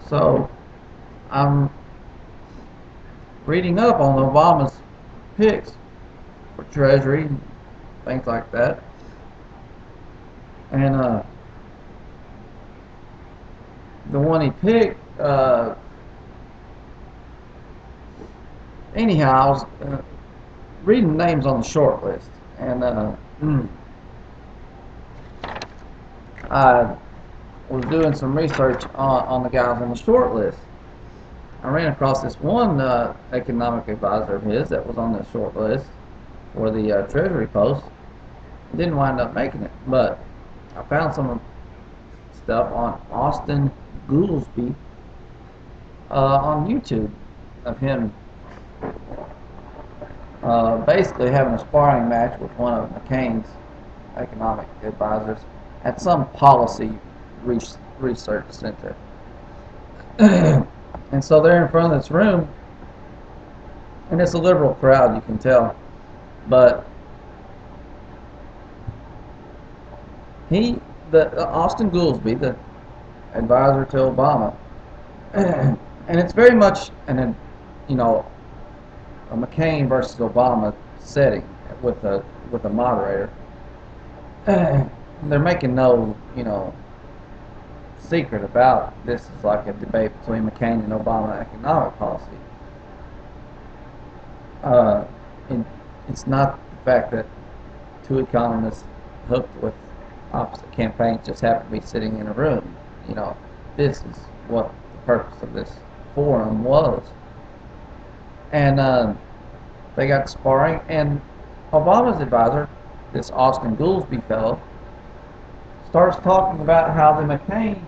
So I'm reading up on Obama's picks for Treasury and things like that. And the one he picked, anyhow, I was reading names on the short list, and I was doing some research on the guys on the short list. I ran across this one economic advisor of his that was on the short list for the Treasury post. Didn't wind up making it, but I found some stuff on Austin Goolsbee on YouTube of him basically having a sparring match with one of McCain's economic advisors at some policy research center. And so they're in front of this room, and it's a liberal crowd, you can tell. But Austin Goolsbee, the advisor to Obama, and it's very much a McCain versus Obama setting with a moderator. They're making no secret about this is like a debate between McCain and Obama economic policy. And it's not the fact that two economists hooked with opposite campaigns just happen to be sitting in a room. This is what the purpose of this forum was. And they got sparring, and Obama's advisor, this Austin Goolsbee fellow, starts talking about how McCain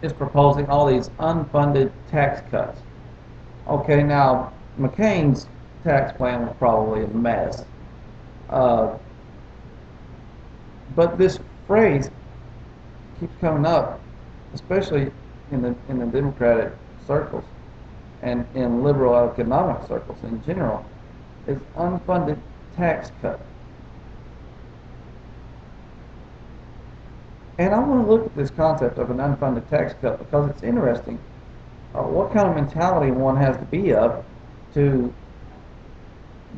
is proposing all these unfunded tax cuts. Okay, now McCain's tax plan was probably a mess, but this phrase keeps coming up, especially in the Democratic circles and in liberal economic circles in general, is unfunded tax cut. And I want to look at this concept of an unfunded tax cut because it's interesting what kind of mentality one has to be of to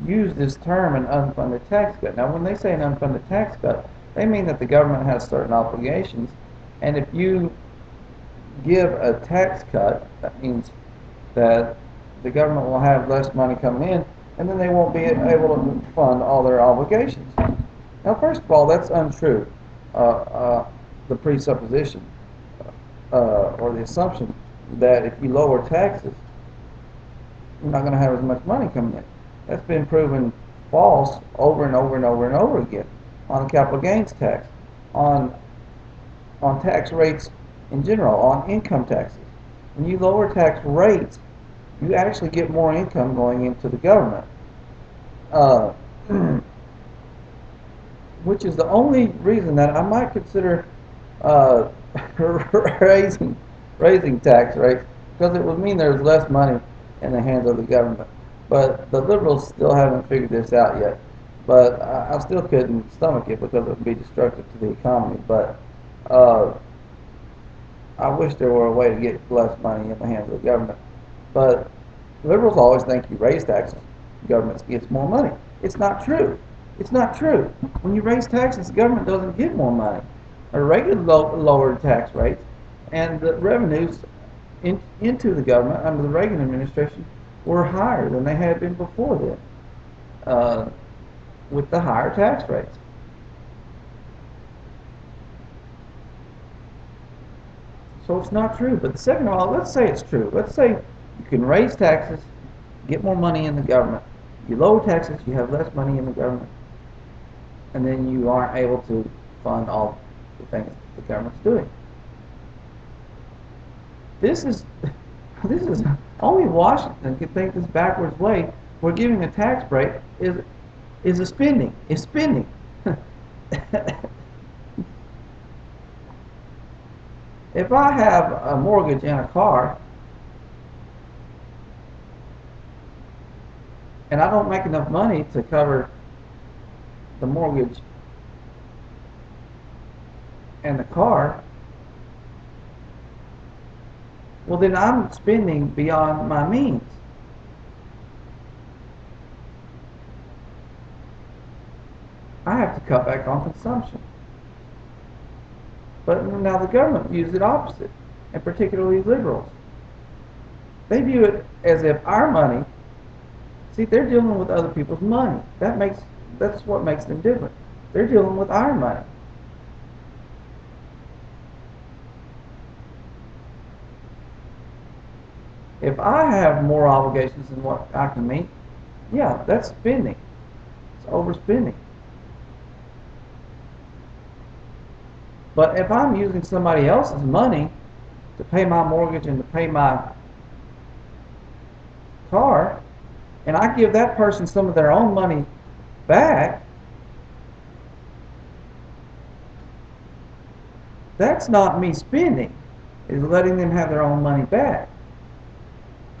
use this term, an unfunded tax cut. Now, when they say an unfunded tax cut, they mean that the government has certain obligations, and if you give a tax cut, that means that the government will have less money coming in, and then they won't be able to fund all their obligations. Now, first of all, that's untrue. The presupposition or the assumption that if you lower taxes, you're not going to have as much money coming in. That's been proven false over and over and over and over again on the capital gains tax, on tax rates in general, on income taxes. When you lower tax rates, you actually get more income going into the government, which is the only reason that I might consider raising tax rates, because it would mean there's less money in the hands of the government. But the liberals still haven't figured this out yet. But I still couldn't stomach it because it would be destructive to the economy. But I wish there were a way to get less money in the hands of the government. But liberals always think you raise taxes, the government gets more money. It's not true. It's not true. When you raise taxes, the government doesn't get more money. A regular lowered tax rates, and the revenues into the government under the Reagan administration were higher than they had been before then, with the higher tax rates. So it's not true. But second of all, let's say it's true. Let's say you can raise taxes, get more money in the government. You lower taxes, you have less money in the government, and then you aren't able to fund all the things the government's doing. This is only Washington can think this backwards way. We're giving a tax break is a spending. It's spending. If I have a mortgage and a car, and I don't make enough money to cover the mortgage and the car, well then I'm spending beyond my means. I have to cut back on consumption. But now the government views it opposite, and particularly liberals. They view it as if our money, see, they're dealing with other people's money. That's what makes them different. They're dealing with our money. If I have more obligations than what I can meet, yeah, that's spending. It's overspending. But if I'm using somebody else's money to pay my mortgage and to pay my car, and I give that person some of their own money back, that's not me spending. It's letting them have their own money back.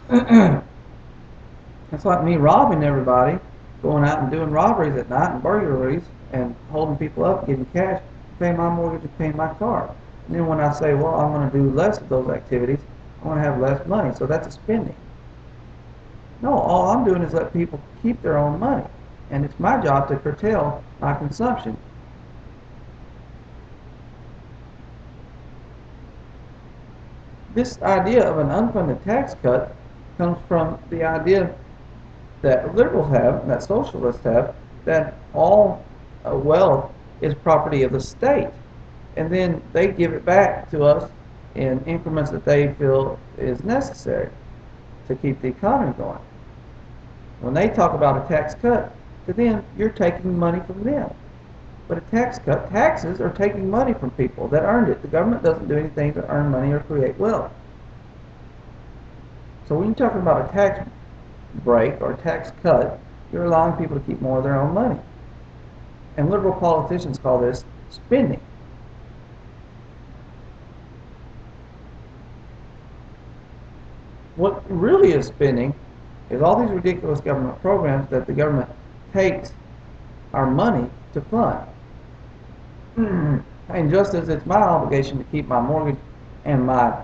It's like me robbing everybody, going out and doing robberies at night and burglaries and holding people up, getting cash, paying my mortgage and paying my car. And then when I say, well, I'm going to do less of those activities, I want to have less money, so that's a spending. No, all I'm doing is let people keep their own money, and it's my job to curtail my consumption. This idea of an unfunded tax cut comes from the idea that liberals have, and that socialists have, that all wealth is property of the state, and then they give it back to us in increments that they feel is necessary to keep the economy going. When they talk about a tax cut, to them, you're taking money from them. But a tax cut, taxes are taking money from people that earned it. The government doesn't do anything to earn money or create wealth. So when you're talking about a tax break or a tax cut, you're allowing people to keep more of their own money. And liberal politicians call this spending. What really is spending is all these ridiculous government programs that the government takes our money to fund. And just as it's my obligation to keep my mortgage and my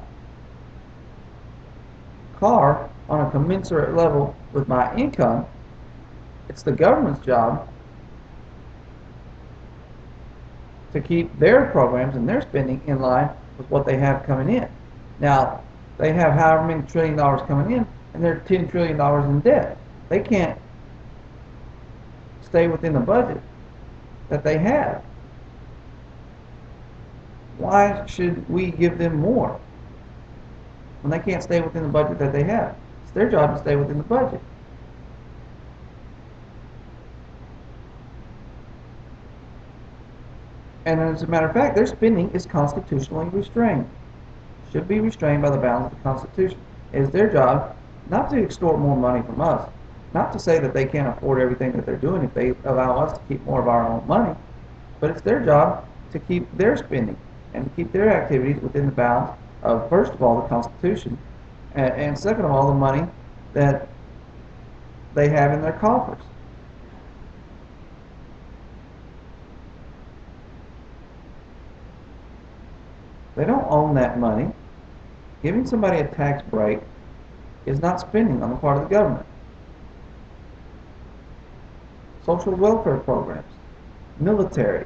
car on a commensurate level with my income, it's the government's job to keep their programs and their spending in line with what they have coming in. Now, they have however many $1 trillion coming in, and they're $10 trillion in debt. They can't stay within the budget that they have. Why should we give them more when they can't stay within the budget that they have? It's their job to stay within the budget. And as a matter of fact, their spending is constitutionally restrained. Should be restrained by the bounds of the Constitution. It is their job not to extort more money from us, not to say that they can't afford everything that they're doing if they allow us to keep more of our own money, but it's their job to keep their spending and to keep their activities within the bounds of, first of all, the Constitution, and second of all, the money that they have in their coffers. They don't own that money. Giving somebody a tax break is not spending on the part of the government. Social welfare programs, military,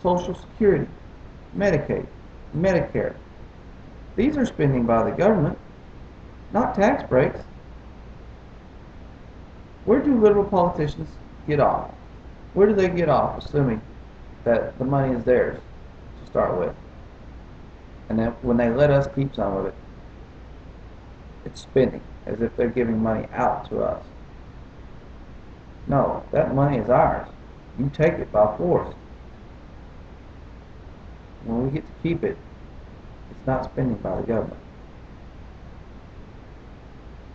Social Security, Medicaid, Medicare. These are spending by the government, not tax breaks. Where do liberal politicians get off? Where do they get off assuming that the money is theirs to start with? And then when they let us keep some of it, it's spending, as if they're giving money out to us. No, that money is ours. You take it by force. When we get to keep it, it's not spending by the government.